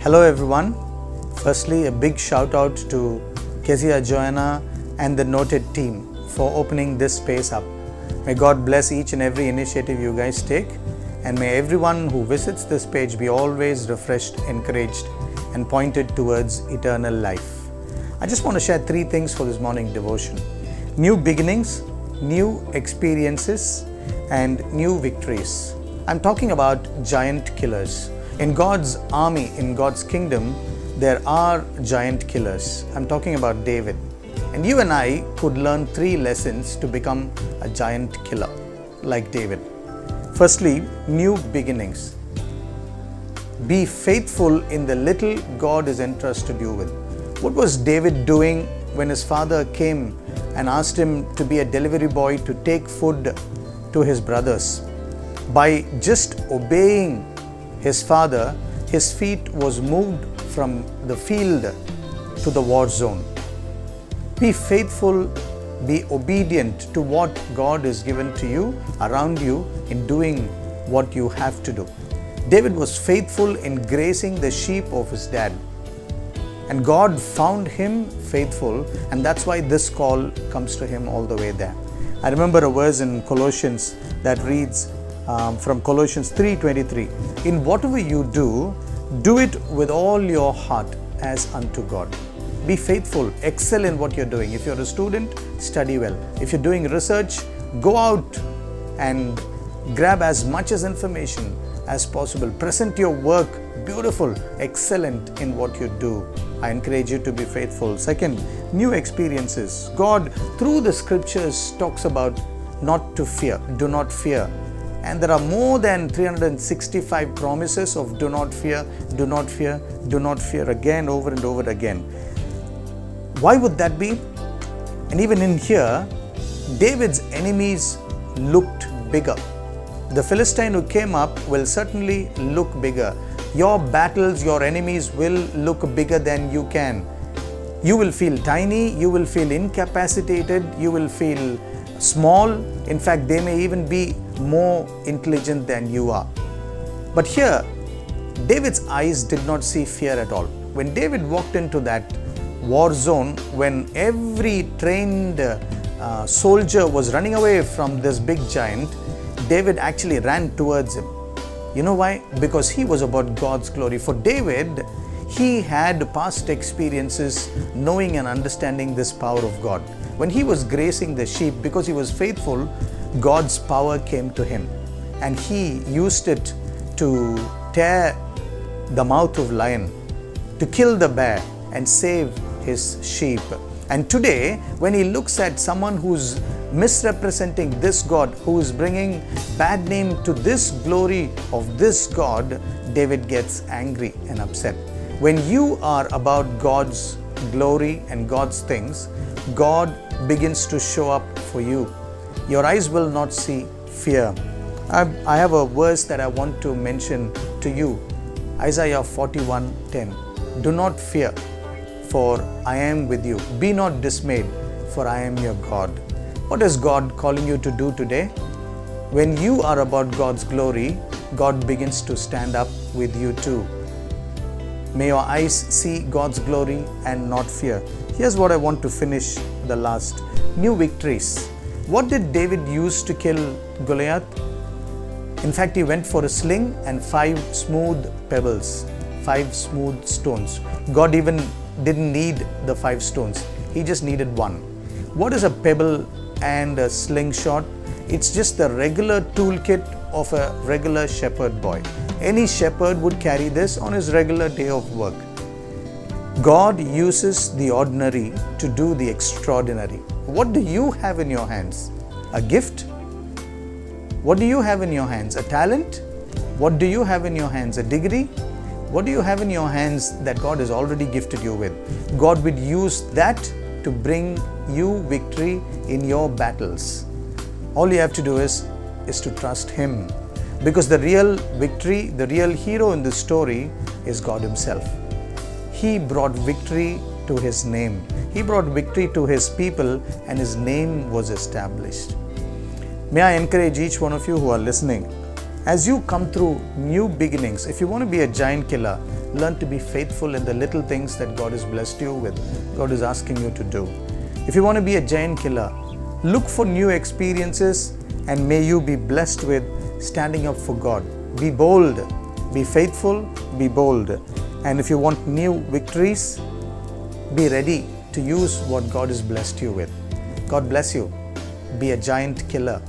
Hello everyone. Firstly, a big shout out to Kezia Joanna and the Noted team for opening this space up. May God bless each and every initiative you guys take, and may everyone who visits this page be always refreshed, encouraged, and pointed towards eternal life. I just want to share 3 things for this morning devotion: new beginnings, new experiences, and new victories. I'm talking about giant killers. In God's army, in God's kingdom, there are giant killers. I'm talking about David. And you and I could learn 3 lessons to become a giant killer like David. Firstly, new beginnings. Be faithful in the little God has entrusted you with. What was David doing when his father came and asked him to be a delivery boy to take food to his brothers? By just obeying his father, his feet was moved from the field to the war zone. Be faithful, be obedient to what God has given to you, around you, in doing what you have to do. David was faithful in grazing the sheep of his dad. And God found him faithful, and that's why this call comes to him all the way there. I remember a verse in Colossians that reads, from Colossians 3:23, in whatever you do, do it with all your heart as unto God. Be faithful, excel in what you're doing. If you're a student, study well. If you're doing research, go out and grab as much as information as possible. Present your work beautiful, excellent in what you do. I encourage you to be faithful. Second, new experiences. God, through the scriptures, talks about not to fear, do not fear. And there are more than 365 promises of do not fear, do not fear, do not fear again, over and over again. Why would that be? And even in here, David's enemies looked bigger. The Philistine who came up will certainly look bigger. Your battles, your enemies will look bigger than you can. You will feel tiny, you will feel incapacitated, you will feel small. In fact, they may even be more intelligent than you are. But here, David's eyes did not see fear at all. When David walked into that war zone, when every trained soldier was running away from this big giant, David actually ran towards him. You know why? Because he was about God's glory. For David, he had past experiences knowing and understanding this power of God. When he was grazing the sheep, because he was faithful, God's power came to him, and he used it to tear the mouth of lion, to kill the bear and save his sheep. And today, when he looks at someone who's misrepresenting this God, who is bringing bad name to this glory of this God, David gets angry and upset. When you are about God's glory and God's things, God begins to show up for you. Your eyes will not see fear. I have a verse that I want to mention to you. Isaiah 41:10. Do not fear, for I am with you. Be not dismayed, for I am your God. What is God calling you to do today? When you are about God's glory, God begins to stand up with you too. May your eyes see God's glory and not fear. Here's what I want to finish the last. New victories. What did David use to kill Goliath? In fact, he went for a sling and 5 smooth pebbles, 5 smooth stones. God even didn't need the 5 stones. He just needed 1. What is a pebble and a slingshot? It's just the regular toolkit of a regular shepherd boy. Any shepherd would carry this on his regular day of work. God uses the ordinary to do the extraordinary. What do you have in your hands? A gift? What do you have in your hands? A talent? What do you have in your hands? A degree? What do you have in your hands that God has already gifted you with? God would use that to bring you victory in your battles. All you have to do is to trust Him. Because the real victory, the real hero in this story is God Himself. He brought victory to His name. He brought victory to His people, and His name was established. May I encourage each one of you who are listening, As you come through new beginnings, if you want to be a giant killer, learn to be faithful in the little things that God has blessed you with, God is asking you to do. If you want to be a giant killer, look for new experiences, and may you be blessed with standing up for God. Be bold, be faithful, be bold. And if you want new victories, be ready to use what God has blessed you with. God bless you. Be a giant killer.